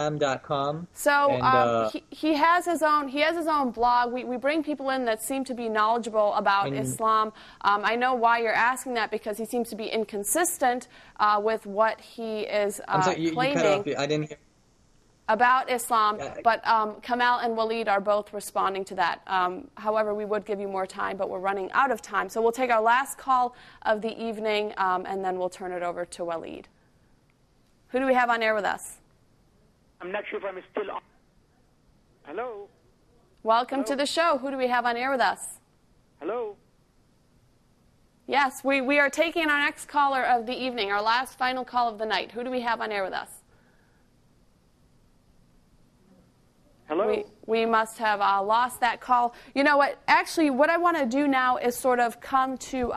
islam.com. So And, he has his own blog. We bring people in that seem to be knowledgeable about Islam. I know why you're asking that, because he seems to be inconsistent with what he is I'm sorry, you claiming. cut off. I didn't hear. About Islam, Yeah. but Kamal and Waleed are both responding to that. However, we would give you more time, but we're running out of time. So we'll take our last call of the evening, and then we'll turn it over to Waleed. Who do we have on air with us? I'm not sure if I'm still on. Hello? Welcome to the show. Who do we have on air with us? Hello? Yes, we are taking our next caller of the evening, our last final call of the night. Who do we have on air with us? Hello? We must have lost that call. You know what? Actually, what I want to do now is sort of come to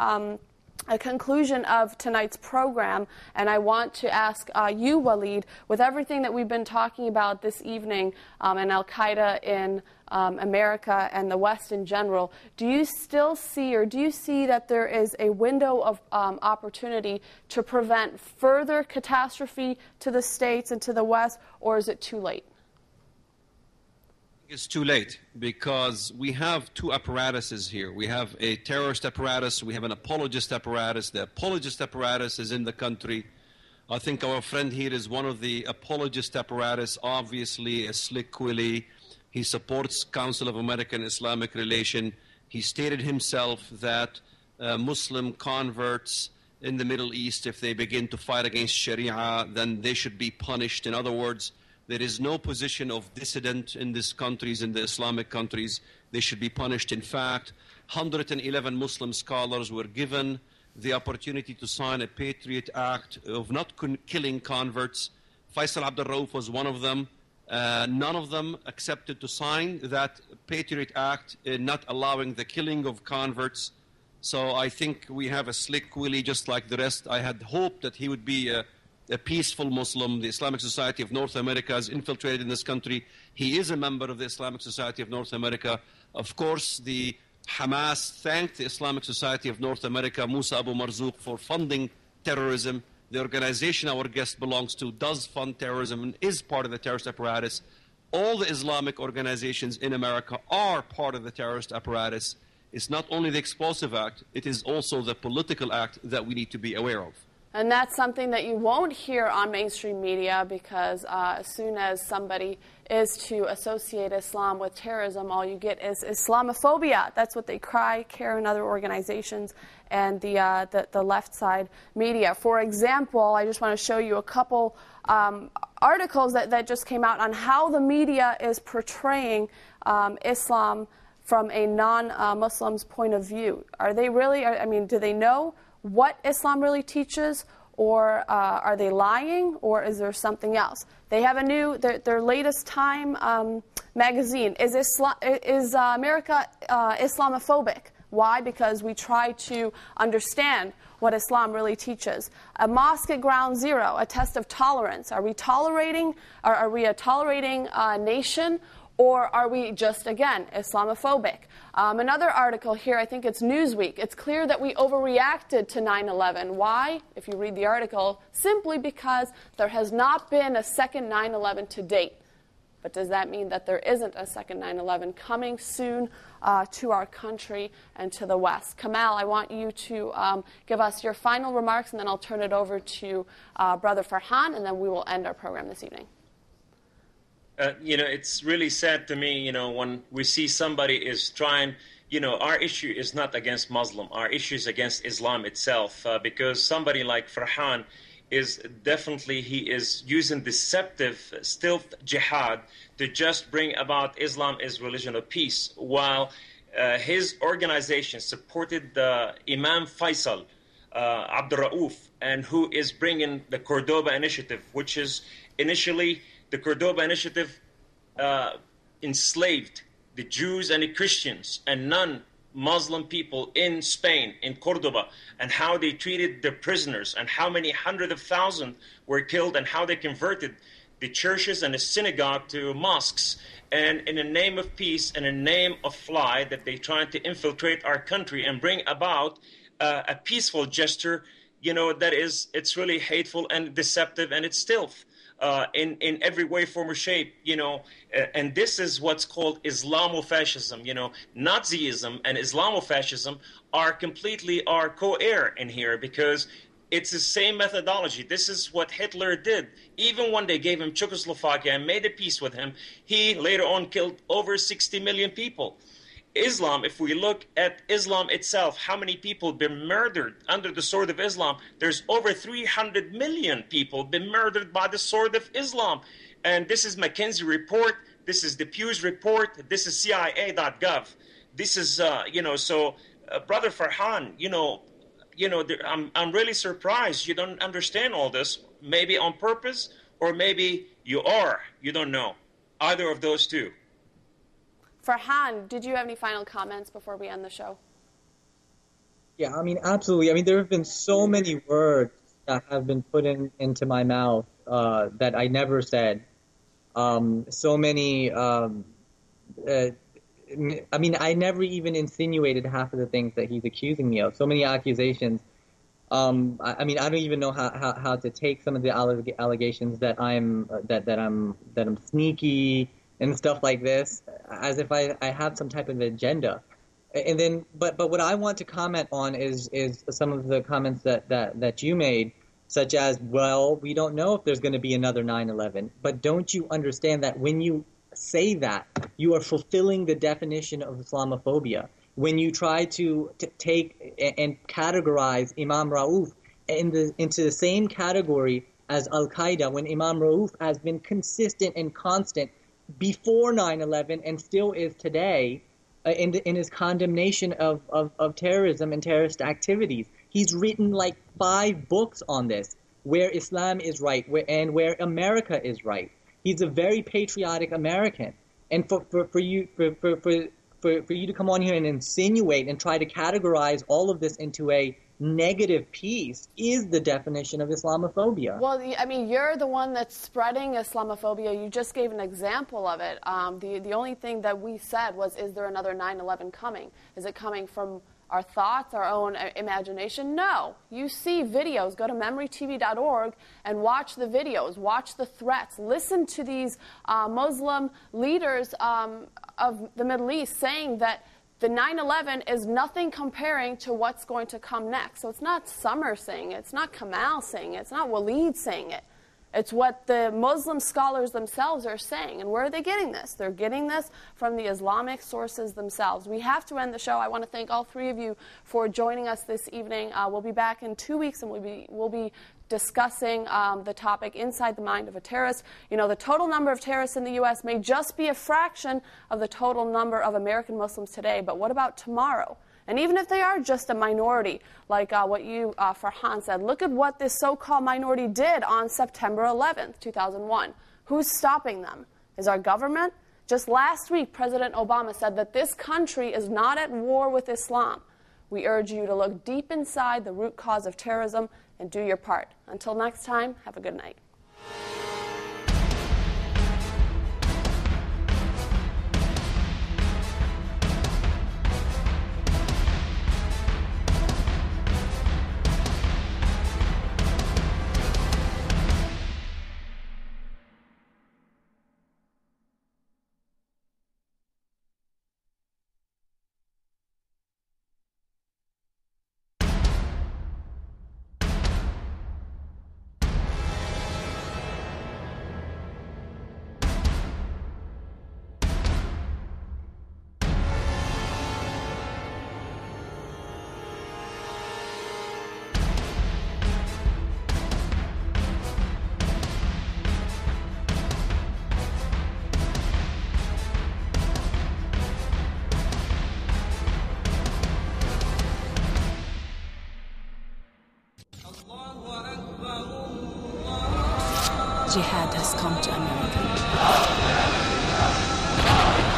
a conclusion of tonight's program, and I want to ask you, Waleed, with everything that we've been talking about this evening and Al-Qaeda in America and the West in general, do you still see, or do you see that there is a window of opportunity to prevent further catastrophe to the States and to the West, or is it too late? It's too late, because we have two apparatuses here. We have a terrorist apparatus, we have an apologist apparatus. The apologist apparatus is in the country. I think our friend here is one of the apologist apparatus, obviously a slick willy. He supports Council of American-Islamic Relations. He stated himself that Muslim converts in the Middle East, if they begin to fight against Sharia, then they should be punished. In other words, there is no position of dissident in these countries, in the Islamic countries. They should be punished. In fact, 111 Muslim scholars were given the opportunity to sign a Patriot Act of not killing converts. Faisal Abdul Rauf was one of them. None of them accepted to sign that Patriot Act, not allowing the killing of converts. So I think we have a slick willy just like the rest. I had hoped that he would be a peaceful Muslim. The Islamic Society of North America is infiltrated in this country. He is a member of the Islamic Society of North America. Of course, the Hamas thanked the Islamic Society of North America, Musa Abu Marzouk, for funding terrorism. The organization our guest belongs to does fund terrorism and is part of the terrorist apparatus. All the Islamic organizations in America are part of the terrorist apparatus. It's not only the explosive act, it is also the political act that we need to be aware of. And that's something that you won't hear on mainstream media, because as soon as somebody is to associate Islam with terrorism, all you get is Islamophobia. That's what they cry, CARE and other organizations, and the left side media. For example, I just want to show you a couple articles that just came out on how the media is portraying Islam from a non-Muslim's point of view. Are they really, I mean, do they know what Islam really teaches, or are they lying, or is there something else? They have a new, their latest Time magazine. Is America Islamophobic? Why? Because we try to understand what Islam really teaches. A mosque at ground zero, a test of tolerance. Are we tolerating, or are we a tolerating nation, or are we just, again, Islamophobic? Another article here, I think it's Newsweek. It's clear that we overreacted to 9/11. Why? If you read the article, simply because there has not been a second 9/11 to date. But does that mean that there isn't a second 9/11 coming soon to our country and to the West? Kamal, I want you to give us your final remarks, and then I'll turn it over to Brother Farhan, and then we will end our program this evening. It's really sad to me, when we see somebody is trying, our issue is not against Muslim. Our issue is against Islam itself, because somebody like Farhan is definitely, he is using deceptive stealth jihad to just bring about Islam as religion of peace, while his organization supported the Imam Faisal Abdul Rauf, and who is bringing the Cordoba Initiative, which is initially the Cordoba Initiative enslaved the Jews and the Christians and non-Muslim people in Spain, in Cordoba, and how they treated their prisoners, and how many hundreds of thousands were killed, and how they converted the churches and the synagogue to mosques. And in the name of peace and in the name of lie, that they trying to infiltrate our country and bring about a peaceful gesture, it's really hateful and deceptive, and it's stealth. in every way, form, or shape, and this is what's called Islamofascism. Nazism and Islamofascism are co-heir in here, because it's the same methodology. This is what Hitler did. Even when they gave him Czechoslovakia and made a peace with him, he later on killed over 60 million people. Islam, if we look at Islam itself, how many people have been murdered under the sword of Islam? There's over 300 million people been murdered by the sword of Islam. And this is McKinsey report. This is the Pew's report. This is CIA.gov. This is, Brother Farhan, I'm really surprised you don't understand all this. Maybe on purpose, or maybe you don't know. Either of those two. Farhan, did you have any final comments before we end the show? Yeah, absolutely. There have been so many words that have been put into my mouth that I never said. So many. I never even insinuated half of the things that he's accusing me of. So many accusations. I don't even know how to take some of the allegations that I'm sneaky and stuff like this, as if I have some type of agenda. And then, but what I want to comment on is some of the comments that you made, such as, well, we don't know if there's going to be another 9/11. But don't you understand that when you say that, you are fulfilling the definition of Islamophobia? When you try to take and categorize Imam Rauf into the same category as Al-Qaeda, when Imam Rauf has been consistent and constant before 9/11 and still is today in his condemnation of terrorism and terrorist activities. He's written like 5 books on this, where Islam is right and where America is right. He's a very patriotic American. And for you to come on here and insinuate and try to categorize all of this into a negative piece is the definition of Islamophobia. Well, you're the one that's spreading Islamophobia. You just gave an example of it. The only thing that we said was, is there another 9/11 coming? Is it coming from our thoughts, our own imagination? No. You see videos. Go to memorytv.org and watch the videos. Watch the threats. Listen to these Muslim leaders of the Middle East saying that the 9/11 is nothing comparing to what's going to come next. So it's not Summer saying it. It's not Kamal saying it. It's not Waleed saying it. It's what the Muslim scholars themselves are saying. And where are they getting this? They're getting this from the Islamic sources themselves. We have to end the show. I want to thank all 3 of you for joining us this evening. We'll be back in 2 weeks, and we'll be discussing the topic inside the mind of a terrorist. The total number of terrorists in the U.S. may just be a fraction of the total number of American Muslims today, but what about tomorrow? And even if they are just a minority, like what you, Farhan, said, look at what this so-called minority did on September 11th, 2001. Who's stopping them? Is our government? Just last week, President Obama said that this country is not at war with Islam. We urge you to look deep inside the root cause of terrorism and do your part. Until next time, have a good night. Jihad has come to America.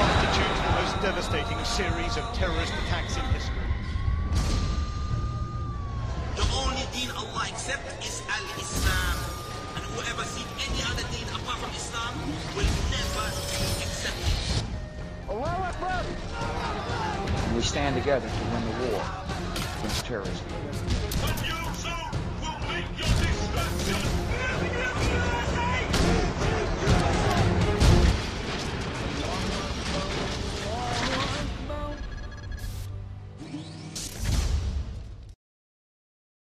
Constitutes the most devastating series of terrorist attacks in history. The only deen Allah accepts is Al-Islam. And whoever seeks any other deen apart from Islam will never be accepted. Allahu Akbar! We stand together to win the war against terrorism.